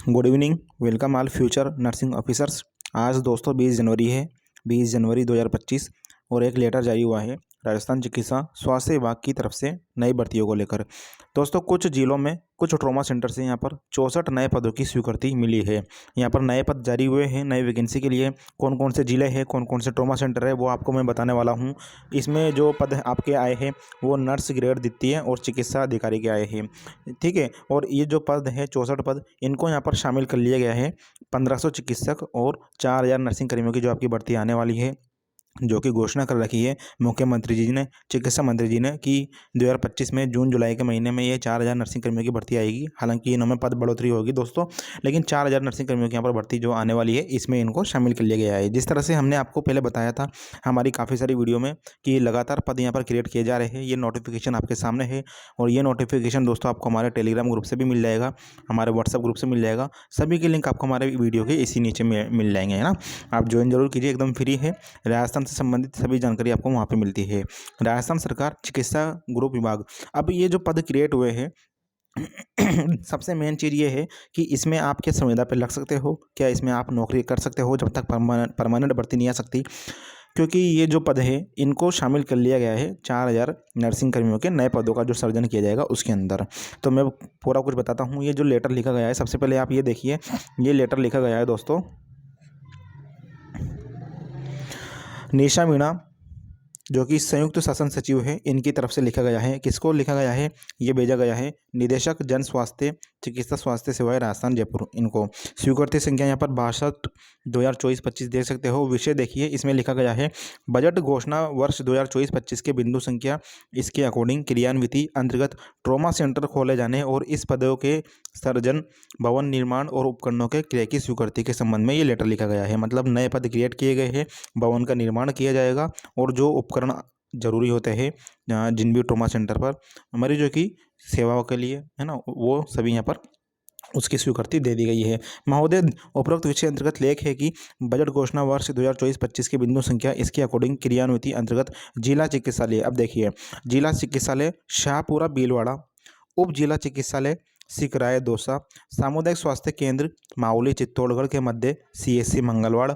Good evening. Welcome all future nursing officers. आज दोस्तों 20 जनवरी है, 20 जनवरी 2025 और एक लेटर जारी हुआ है राजस्थान चिकित्सा स्वास्थ्य विभाग की तरफ से नई भर्तियों को लेकर। दोस्तों कुछ जिलों में कुछ ट्रॉमा सेंटर से यहाँ पर 64 नए पदों की स्वीकृति मिली है। यहाँ पर नए पद जारी हुए हैं नई वैकेंसी के लिए। कौन कौन से जिले हैं, कौन कौन से ट्रॉमा सेंटर है, वो आपको मैं बताने वाला हूँ। इसमें जो पद आपके आए हैं वो नर्स ग्रेड द्वितीय और चिकित्सा अधिकारी के आए हैं, ठीक है। और ये जो पद है 64 पद, इनको यहाँ पर शामिल कर लिया गया है। 1500 चिकित्सक और 4000 नर्सिंग कर्मियों की जो आपकी भर्ती आने वाली है, जो कि घोषणा कर रखी है मुख्यमंत्री जी ने, चिकित्सा मंत्री जी ने, कि 2025 में जून जुलाई के महीने में ये 4000 नर्सिंग कर्मियों की भर्ती आएगी। हालांकि इनमें पद बढ़ोतरी होगी दोस्तों, लेकिन 4000 नर्सिंग कर्मियों की यहाँ पर भर्ती जो आने वाली है इसमें इनको शामिल कर लिया गया है। जिस तरह से हमने आपको पहले बताया था हमारी काफ़ी सारी वीडियो में कि लगातार पद यहाँ पर क्रिएट किए जा रहे हैं, ये नोटिफिकेशन आपके सामने है। और ये नोटिफिकेशन दोस्तों आपको हमारे टेलीग्राम ग्रुप से भी मिल जाएगा, हमारे व्हाट्सएप ग्रुप से मिल जाएगा। सभी के लिंक आपको हमारे वीडियो के इसी नीचे मिल जाएंगे, है ना। आप ज्वाइन जरूर कीजिए, एकदम फ्री है। राजस्थान से संबंधित सभी जानकारी आपको वहाँ पे मिलती है। राजस्थान सरकार चिकित्सा ग्रुप विभाग। अब ये जो पद क्रिएट हुए हैं सबसे मेन चीज़ ये है कि इसमें आप क्या संविदा पे लग सकते हो, क्या इसमें आप नौकरी कर सकते हो जब तक परमानेंट भर्ती नहीं आ सकती। क्योंकि ये जो पद है इनको शामिल कर लिया गया है 4000 नर्सिंग कर्मियों के नए पदों का जो सृजन किया जाएगा उसके अंदर। तो मैं पूरा कुछ बताता हूँ। ये जो लेटर लिखा गया है, सबसे पहले आप ये देखिए, ये लेटर लिखा गया है दोस्तों निशा मीणा, जो कि संयुक्त शासन सचिव है, इनकी तरफ से लिखा गया है। किसको लिखा गया है, ये भेजा गया है निदेशक जन स्वास्थ्य चिकित्सा स्वास्थ्य सेवाएं राजस्थान जयपुर। इनको स्वीकृति संख्या यहाँ पर 62/2024-25 देख सकते हो। विषय देखिए, इसमें लिखा गया है बजट घोषणा वर्ष 2024-25 के बिंदु संख्या इसके अकॉर्डिंग क्रियान्विति अंतर्गत ट्रॉमा सेंटर खोले जाने और इस पदों के सर्जन भवन निर्माण और उपकरणों के क्रय की स्वीकृति के संबंध में ये लेटर लिखा गया है। मतलब नए पद क्रिएट किए गए हैं, भवन का निर्माण किया जाएगा और जो उपकरण जरूरी होते हैं जिन भी ट्रॉमा सेंटर पर मरीजों की सेवाओं के लिए, है ना, वो सभी यहाँ पर उसकी स्वीकृति दे दी गई है। महोदय, उपरोक्त विषय अंतर्गत लेख है कि बजट घोषणा वर्ष 2024-25 के बिंदु संख्या इसके अकॉर्डिंग क्रियान्विति अंतर्गत जिला चिकित्सालय, अब देखिए, जिला चिकित्सालय शाहपुरा भीलवाड़ा, उप जिला चिकित्सालय सिकराय दौसा, सामुदायिक स्वास्थ्य केंद्र माउली चित्तौड़गढ़ के मध्य CSC मंगलवाड़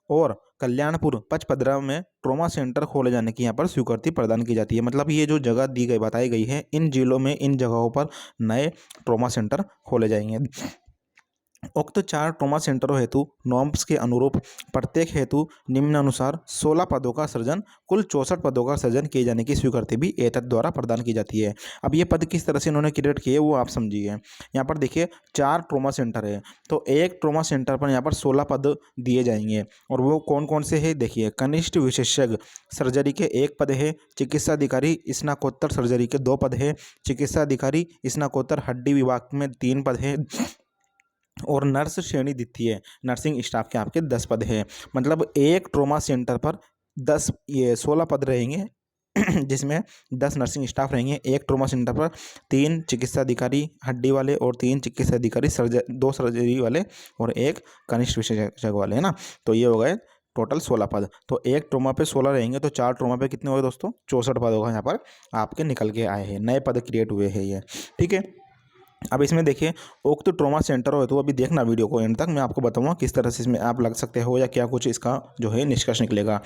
और कल्याणपुर पचपदरा में ट्रॉमा सेंटर खोले जाने की यहाँ पर स्वीकृति प्रदान की जाती है। मतलब ये जो जगह दी गई बताई गई है, इन जिलों में इन जगहों पर नए ट्रॉमा सेंटर खोले जाएंगे। उक्त 4 ट्रॉमा सेंटरों हेतु नॉर्म्स के अनुरूप प्रत्येक हेतु निम्नानुसार 16 पदों का सृजन, कुल 64 पदों का सृजन किए जाने की स्वीकृति भी एतत् द्वारा प्रदान की जाती है। अब ये पद किस तरह से इन्होंने क्रिएट किए वो आप समझिए। यहाँ पर देखिए 4 ट्रॉमा सेंटर है, तो एक ट्रॉमा सेंटर पर यहाँ पर 16 पद दिए जाएंगे। और वो कौन कौन से है देखिए, कनिष्ठ विशेषज्ञ सर्जरी के 1 पद है, चिकित्सा अधिकारी स्नाकोत्तर सर्जरी के 2 पद है, चिकित्सा अधिकारी स्नाकोत्तर हड्डी विभाग में 3 पद है और नर्स श्रेणी द्वितीय नर्सिंग स्टाफ के आपके 10 पद हैं। मतलब एक ट्रॉमा सेंटर पर 16 पद रहेंगे जिसमें 10 नर्सिंग स्टाफ रहेंगे। एक ट्रॉमा सेंटर पर 3 चिकित्सा अधिकारी हड्डी वाले और 3 चिकित्सा अधिकारी 2 सर्जरी वाले और 1 कनिष्ठ विशेषज्ञ वाले, है ना। तो ये हो गए टोटल 16 पद। तो एक ट्रॉमा पे 16 रहेंगे, तो 4 ट्रॉमा पे कितने हो गए दोस्तों, 64 पद होगा यहाँ पर आपके निकल के आए हैं, नए पद क्रिएट हुए हैं ये, ठीक है। अब इसमें देखिए उक्त ट्रॉमा सेंटर हो तो अभी देखना वीडियो को एंड तक, मैं आपको बताऊंगा किस तरह से इसमें आप लग सकते हो या क्या कुछ इसका जो है निष्कर्ष निकलेगा।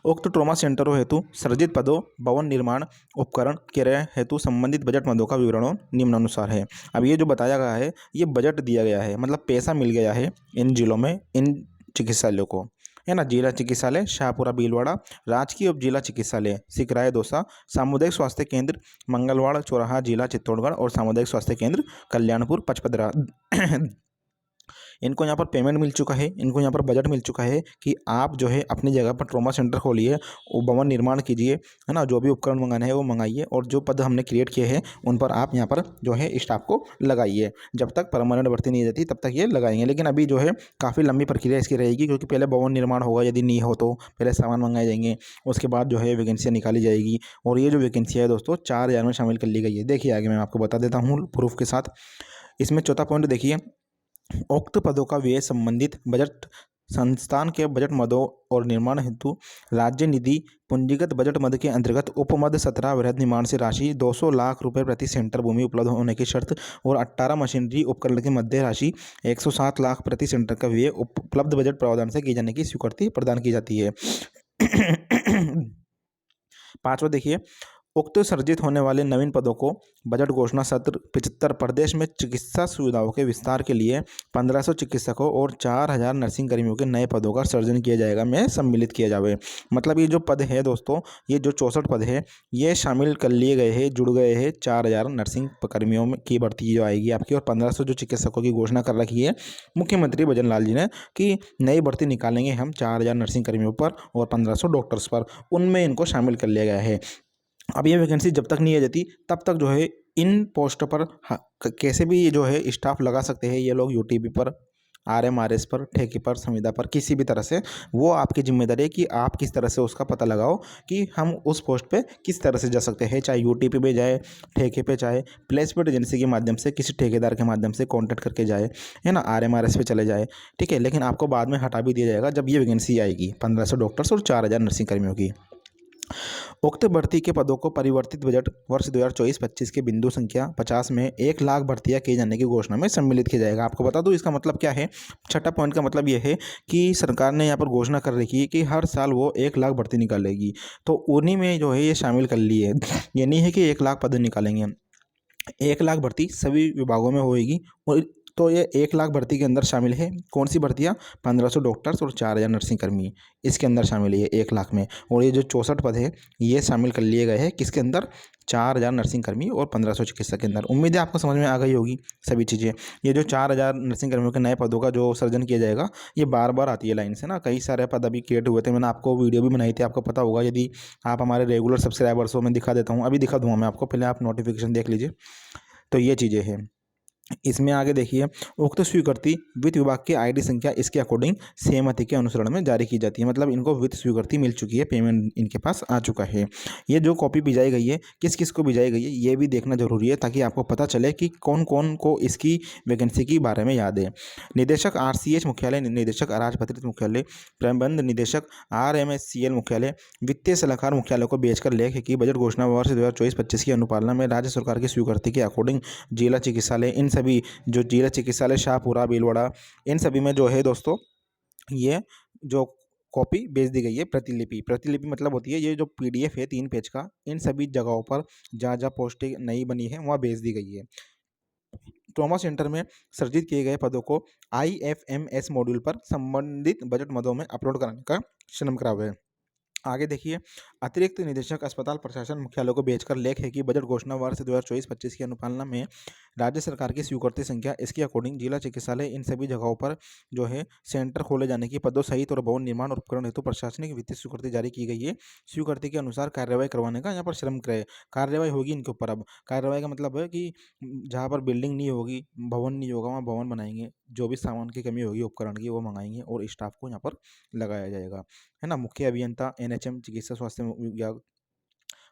उक्त ट्रॉमा सेंटरों हेतु सृजित पदों भवन निर्माण उपकरण क्रय हेतु संबंधित बजट मदों का विवरण निम्नानुसार है। अब ये जो बताया गया है ये बजट दिया गया है, मतलब पैसा मिल गया है इन जिलों में इन चिकित्सालयों को, है ना। जिला चिकित्सालय शाहपुरा भीलवाड़ा, राजकीय उप जिला चिकित्सालय सिकराय दौसा, सामुदायिक स्वास्थ्य केंद्र मंगलवाड़ चौराहा जिला चित्तौड़गढ़ और सामुदायिक स्वास्थ्य केंद्र कल्याणपुर पचपदरा। इनको यहाँ पर पेमेंट मिल चुका है, इनको यहाँ पर बजट मिल चुका है कि आप जो है अपनी जगह पर ट्रॉमा सेंटर खोलिए, भवन निर्माण कीजिए, है ना, जो भी उपकरण मंगाने हैं वो मंगाइए और जो पद हमने क्रिएट किए हैं उन पर आप यहाँ पर जो है स्टाफ को लगाइए। जब तक परमानेंट भर्ती नहीं जाती तब तक ये लगाएंगे, लेकिन अभी जो है काफ़ी लंबी प्रक्रिया इसकी रहेगी, क्योंकि पहले भवन निर्माण होगा, यदि नहीं हो तो पहले सामान मंगाए जाएंगे, उसके बाद जो है वैकेंसियाँ निकाली जाएगी। और ये जो वैकेंसी है दोस्तों 4000 में शामिल कर ली गई है। देखिए आगे मैं आपको बता देता हूँ प्रूफ के साथ। इसमें चौथा पॉइंट देखिए, उक्त पदों का व्यय संबंधित बजट संस्थान के बजट मदों और निर्माण हेतु राज्य निधि पूंजीगत बजट मद के अंतर्गत उपमद 17 वृहद निर्माण से राशि 200 लाख रुपए प्रति सेंटर भूमि उपलब्ध होने की शर्त और 18 मशीनरी उपकरण की मध्य राशि 107 लाख प्रति सेंटर का व्यय उपलब्ध बजट प्रावधान से किए जाने की स्वीकृति प्रदान की जाती है। पांचवा देखिए, उक्त सर्जित होने वाले नवीन पदों को बजट घोषणा सत्र 75 प्रदेश में चिकित्सा सुविधाओं के विस्तार के लिए 1500 चिकित्सकों और 4000 नर्सिंग कर्मियों के नए पदों का सृजन किया जाएगा, में सम्मिलित किया जावे। मतलब ये जो पद है दोस्तों, ये जो 64 पद है, ये शामिल कर लिए गए हैं, जुड़ गए हैं 4000 नर्सिंग कर्मियों की भर्ती जो आएगी आपकी, और 1500 जो चिकित्सकों की घोषणा कर रखी है मुख्यमंत्री भजन लाल जी ने कि नई भर्ती निकालेंगे हम 4000 नर्सिंग कर्मियों पर और 1500 डॉक्टर्स पर, उनमें इनको शामिल कर लिया गया है। अब ये वैकेंसी जब तक नहीं आ जाती तब तक जो है इन पोस्ट पर कैसे भी ये जो है स्टाफ लगा सकते हैं ये लोग, यूटीपी पर, आरएमआरएस पर, ठेके पर, संविदा पर, किसी भी तरह से। वो आपकी जिम्मेदारी है कि आप किस तरह से उसका पता लगाओ कि हम उस पोस्ट पे किस तरह से जा सकते हैं, चाहे यूटीपी पे जाए, ठेके पे जाए, प्लेसमेंट एजेंसी के माध्यम से, किसी ठेकेदार के माध्यम से कॉन्टैक्ट करके जाए, है ना, आरएमआरएस पे चले जाए, ठीक है। लेकिन आपको बाद में हटा भी दिया जाएगा जब ये वैकेंसी आएगी 1500 डॉक्टर्स और 4000 नर्सिंग कर्मियों की। उक्त भर्ती के पदों को परिवर्तित बजट वर्ष 2024-25 के बिंदु संख्या 50 में 1 लाख भर्तियां किए जाने की घोषणा में सम्मिलित किया जाएगा। आपको बता दूं इसका मतलब क्या है। छठा पॉइंट का मतलब यह है कि सरकार ने यहाँ पर घोषणा कर रखी है कि हर साल वो 1 लाख भर्ती निकालेगी, तो उन्हीं में जो है ये शामिल कर ली है। ये नहीं है कि 1 लाख पद निकालेंगे, 1 लाख भर्ती सभी विभागों में होएगी। और तो ये 1 लाख भर्ती के अंदर शामिल है कौन सी भर्तियाँ, 1500 डॉक्टर्स और 4000 नर्सिंग कर्मी, इसके अंदर शामिल है ये 1 लाख में। और ये जो 64 पद है ये शामिल कर लिए गए हैं किसके अंदर, 4000 नर्सिंग कर्मी और 1500 चिकित्सक के अंदर। उम्मीद है आपको समझ में आ गई होगी सभी चीज़ें। ये जो 4000 नर्सिंग कर्मियों के नए पदों का जो सृजन किया जाएगा, ये बार बार आती है लाइन से ना, कई सारे पद अभी क्रिएट हुए थे, मैंने आपको वीडियो भी बनाई थी, आपको पता होगा। यदि आप हमारे रेगुलर सब्सक्राइबर्स हो, मैं दिखा देता हूँ, अभी दिखा दूँगा मैं आपको, पहले आप नोटिफिकेशन देख लीजिए। तो ये चीज़ें हैं। इसमें आगे देखिए, उक्त स्वीकृति वित्त विभाग की आईडी संख्या इसके अकॉर्डिंग सहमति के अनुसरण में जारी की जाती है। मतलब इनको वित्त स्वीकृति मिल चुकी है, पेमेंट इनके पास आ चुका है। ये जो कॉपी भिजाई गई है किस किस को भिजाई गई है ये भी देखना जरूरी है, ताकि आपको पता चले कि कौन कौन को इसकी वैकेंसी के बारे में याद है। निदेशक आरसीएच मुख्यालय, निदेशक अराजपत्रित मुख्यालय, प्रबंध निदेशक आरएमएससीएल मुख्यालय, वित्तीय सलाहकार मुख्यालय को भेजकर लेख है कि बजट घोषणा वर्ष 2024-25 की अनुपालना में राज्य सरकार की स्वीकृति के अकॉर्डिंग जिला चिकित्सालय, इन सभी जो जिला चिकित्सालय शाहपुरा, भीलवाड़ा, इन सभी में जो है दोस्तों ये जो कॉपी भेज दी गई है, प्रतिलिपि, प्रतिलिपि मतलब होती है ये जो पीडीएफ है 3 पेज का, इन सभी जगहों पर जहाँ जहाँ पोस्टें नई बनी है वहाँ भेज दी गई है। ट्रॉमा सेंटर में सृजित किए गए पदों को IFMS मॉड्यूल पर संबंधित बजट मदों में अपलोड कराने का श्रम करावे है। आगे देखिए, अतिरिक्त निदेशक अस्पताल प्रशासन मुख्यालय को भेजकर लेख है कि बजट घोषणा वर्ष 2024-25 की अनुपालना में राज्य सरकार की स्वीकृति संख्या इसके अकॉर्डिंग जिला चिकित्सालय, इन सभी जगहों पर जो है सेंटर खोले जाने की पदों सहित और भवन निर्माण और उपकरण हेतु प्रशासनिक वित्तीय स्वीकृति जारी की गई है। स्वीकृति के अनुसार कार्यवाही करवाने का यहाँ पर श्रम क्रय कार्यवाही होगी इनके ऊपर। अब कार्यवाही का मतलब है कि जहाँ पर बिल्डिंग नहीं होगी, भवन नहीं होगा, वहाँ भवन बनाएंगे, जो भी सामान की कमी होगी उपकरण की वो मंगाएंगे और स्टाफ को यहाँ पर लगाया जाएगा, है ना। मुख्य अभियंता NHM चिकित्सा स्वास्थ्य विभाग,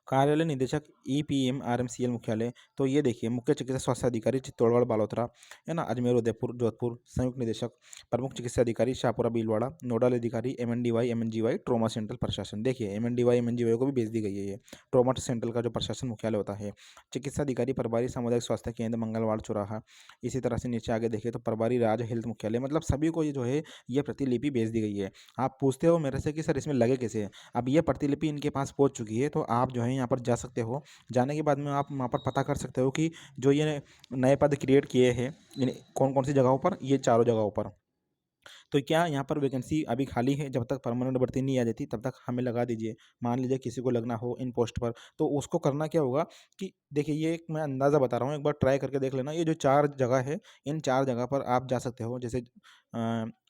कार्यालय निदेशक EPM RMCL मुख्यालय, तो ये देखिए मुख्य चिकित्सा स्वास्थ्य अधिकारी चित्तौड़गढ़ बालोतरा, है ना, अजमेर उदयपुर जोधपुर, संयुक्त निदेशक प्रमुख चिकित्सा अधिकारी शाहपुरा भीलवाड़ा, नोडल अधिकारी MNDY MNGY ट्रॉमा सेंट्रल प्रशासन। देखिए MNDY MNGY को भी भेज दी गई है ये ट्रॉमा सेंट्रल का जो प्रशासन मुख्यालय होता है। चिकित्सा अधिकारी प्रभारी सामुदायिक स्वास्थ्य केंद्र मंगलवाड़ चौराहा। इसी तरह से नीचे आगे देखिए तो प्रभारी राज्य हेल्थ मुख्यालय, मतलब सभी को ये जो है ये प्रतिलिपि भेज दी गई है। आप पूछते हो मेरे से कि सर इसमें लगे कैसे, अब ये प्रतिलिपि इनके पास पहुंच चुकी है, तो आप जो है यहाँ पर जा सकते हो। जाने के बाद में आप वहाँ पर पता कर सकते हो कि जो ये नए पद क्रिएट किए हैं कौन कौन सी जगहों पर, ये चारों जगहों पर। तो क्या यहाँ पर वैकेंसी अभी खाली है, जब तक परमानेंट भर्ती नहीं आ जाती तब तक हमें लगा दीजिए। मान लीजिए किसी को लगना हो इन पोस्ट पर, तो उसको करना क्या होगा कि देखिए ये एक मैं अंदाज़ा बता रहा हूँ, एक बार ट्राई करके देख लेना। ये जो 4 जगह है, इन 4 जगह पर आप जा सकते हो। जैसे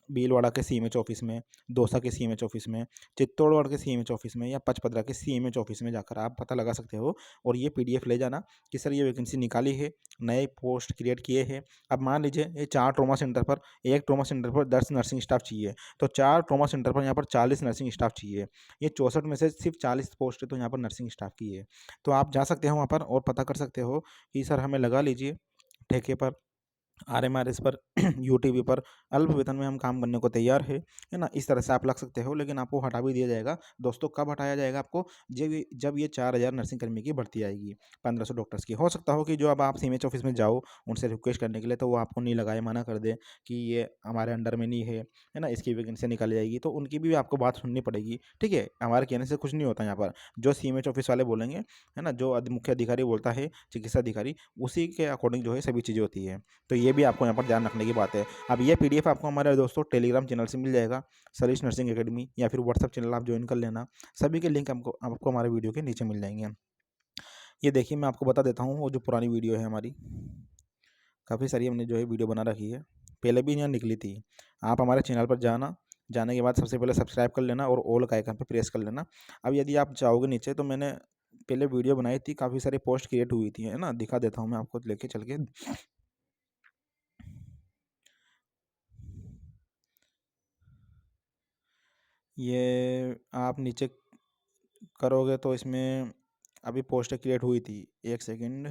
भीलवाड़ा के CMH ऑफिस में, दौसा के CMH ऑफिस में, चित्तौड़गढ़ के CMH ऑफिस में या पचपदरा के CMH ऑफिस में जाकर आप पता लगा सकते हो और ये PDF ले जाना कि सर ये वैकेंसी निकाली है, नए पोस्ट क्रिएट किए हैं। अब मान लीजिए ये 4 ट्रॉमा सेंटर पर, एक ट्रॉमा सेंटर पर 10 नर्सिंग स्टाफ चाहिए, तो 4 ट्रॉमा सेंटर पर यहाँ पर 40 नर्सिंग स्टाफ चाहिए। ये 64 में से सिर्फ 40 पोस्ट है तो यहाँ पर नर्सिंग स्टाफ की है। तो आप जा सकते हो वहाँ पर और पता कर सकते हो कि सर हमें लगा लीजिए ठेके पर, RMRS पर यूटीवी पर अल्प वेतन में हम काम करने को तैयार है ना। इस तरह से आप लग सकते हो, लेकिन आपको हटा भी दिया जाएगा। दोस्तों कब हटाया जाएगा आपको? जब ये 4000 नर्सिंग कर्मी की भर्ती आएगी, 1500 डॉक्टर्स की। हो सकता हो कि जो अब आप सीएमएच ऑफिस में जाओ उनसे रिक्वेस्ट करने के लिए, तो वो आपको नहीं लगाए, मना कर दे कि ये हमारे अंडर में नहीं है ना, इसकी वैकेंसी निकाली जाएगी, तो उनकी भी आपको बात सुननी पड़ेगी। ठीक है, हमारे कहने से कुछ नहीं होता यहाँ पर। जो सीएमएच ऑफिस वाले बोलेंगे, है ना, जो मुख्य अधिकारी बोलता है, चिकित्सा अधिकारी, उसी के अकॉर्डिंग जो है सभी चीज़ें होती है। तो ये भी आपको यहाँ पर ध्यान रखने की बात है। अब ये पीडीएफ आपको हमारे दोस्तों टेलीग्राम चैनल से मिल जाएगा, सरीश नर्सिंग एकेडमी, या फिर व्हाट्सअप चैनल आप ज्वाइन कर लेना। सभी के लिंक आपको हमारे वीडियो के नीचे मिल जाएंगे। ये देखिए, मैं आपको बता देता हूँ, वो जो पुरानी वीडियो है हमारी, काफ़ी सारी हमने जो है वीडियो बना रखी है, पहले भी यहाँ निकली थी। आप हमारे चैनल पर जाने के बाद सबसे पहले सब्सक्राइब कर लेना और ऑल का आइकन पर प्रेस कर लेना। अब यदि आप जाओगे नीचे, तो मैंने पहले वीडियो बनाई थी, काफ़ी सारी पोस्ट क्रिएट हुई थी, है ना, दिखा देता हूँ मैं आपको लेके चल के। ये आप नीचे करोगे तो इसमें अभी पोस्ट क्रिएट हुई थी, एक सेकंड।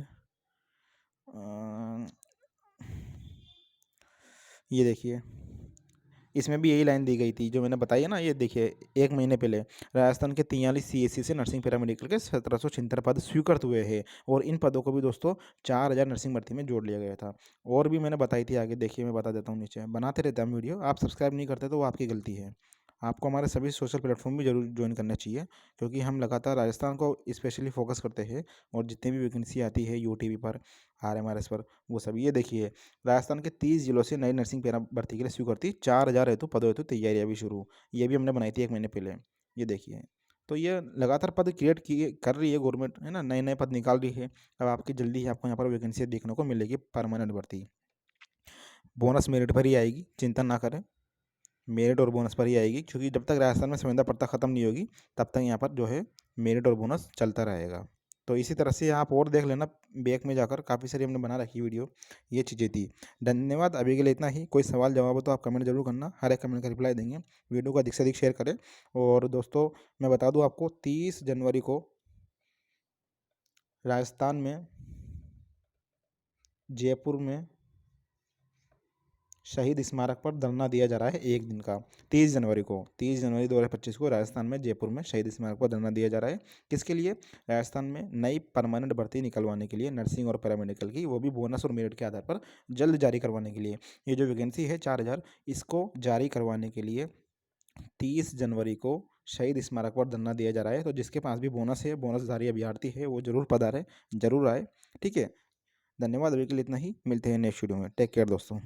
ये देखिए, इसमें भी यही लाइन दी गई थी जो मैंने बताई है ना। ये देखिए, 1 महीने पहले राजस्थान के 43 सीएससी से नर्सिंग पैरामेडिकल के 1776 पद स्वीकृत हुए हैं, और इन पदों को भी दोस्तों 4000 नर्सिंग भर्ती में जोड़ लिया गया था। और भी मैंने बताई थी आगे, देखिए मैं बता देता हूँ, नीचे बनाते रहते हैं हम वीडियो, आप सब्सक्राइब नहीं करते तो वो आपकी गलती है। आपको हमारे सभी सोशल प्लेटफॉर्म भी जरूर ज्वाइन करना चाहिए, क्योंकि हम लगातार राजस्थान को स्पेशली फोकस करते हैं, और जितनी भी वैकेंसी आती है यूटीवी पर, RMRS पर, वो सब। ये देखिए, राजस्थान के 30 जिलों से नई नर्सिंग पैरा भर्ती के लिए स्वीकृति, 4000 हेतु पदों हेतु तैयारियां भी शुरू। ये भी हमने बनाई थी 1 महीने पहले। ये देखिए, तो ये लगातार पद क्रिएट किए कर रही है गवर्नमेंट, है ना, नए नए पद निकाल रही है। अब आपकी जल्दी ही आपको यहाँ पर वैकेंसी देखने को मिलेगी, परमानेंट भर्ती। बोनस मेरिट पर ही आएगी, चिंता ना करें, मेरिट और बोनस पर ही आएगी, क्योंकि जब तक राजस्थान में संविदा प्रथा खत्म नहीं होगी, तब तक यहाँ पर जो है मेरिट और बोनस चलता रहेगा। तो इसी तरह से आप और देख लेना, बैक में जाकर काफ़ी सारी हमने बना रखी वीडियो, ये चीज़ें थी। धन्यवाद, अभी के लिए इतना ही। कोई सवाल जवाब हो तो आप कमेंट जरूर करना, हर एक कमेंट का रिप्लाई देंगे। वीडियो को अधिक से अधिक शेयर करें। और दोस्तों मैं बता दूं आपको, 30 जनवरी को राजस्थान में, जयपुर में शहीद स्मारक पर धरना दिया जा रहा है 1 दिन का। 30 जनवरी 2025 को राजस्थान में, जयपुर में शहीद स्मारक पर धरना दिया जा रहा है। किसके लिए? राजस्थान में नई परमानेंट भर्ती निकलवाने के लिए, नर्सिंग और पैरामेडिकल की, वो भी बोनस और मेरिट के आधार पर जल्द जारी करवाने के लिए। ये जो वैकेंसी है 4000, इसको जारी करवाने के लिए 30 जनवरी को शहीद स्मारक पर धरना दिया जा रहा है। तो जिसके पास भी बोनस है, बोनसधारी अभ्यर्थी है, वो जरूर पधारे, जरूर आए। ठीक है, धन्यवाद, अभी के लिए इतना ही। मिलते हैं नेक्स्ट वीडियो में। टेक केयर दोस्तों।